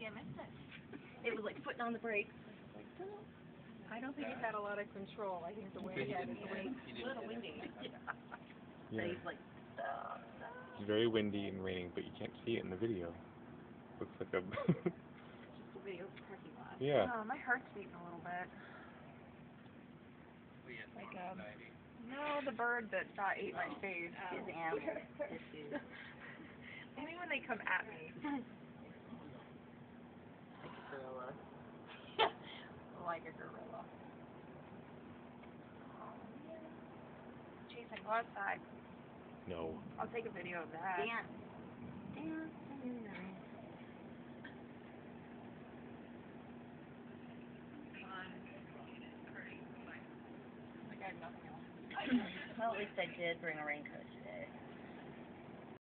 Maybe I missed it. It was like putting on the brakes. I don't think he's had a lot of control. I think the way he had his wings. A little windy. So Yeah. he's like, stop. It's very windy and raining, but you can't see it in the video. Looks like a... Just the video of the parking lot. yeah. Oh, my heart's beating a little bit. Like, no, the bird that ate my face. His animal issues. Only when they come at me. Like a gorilla. Like a gorilla. Jason, go outside. No. I'll take a video of that. Dance. Dance in the rain. Like I have nothing else. Well, at least I did bring a raincoat.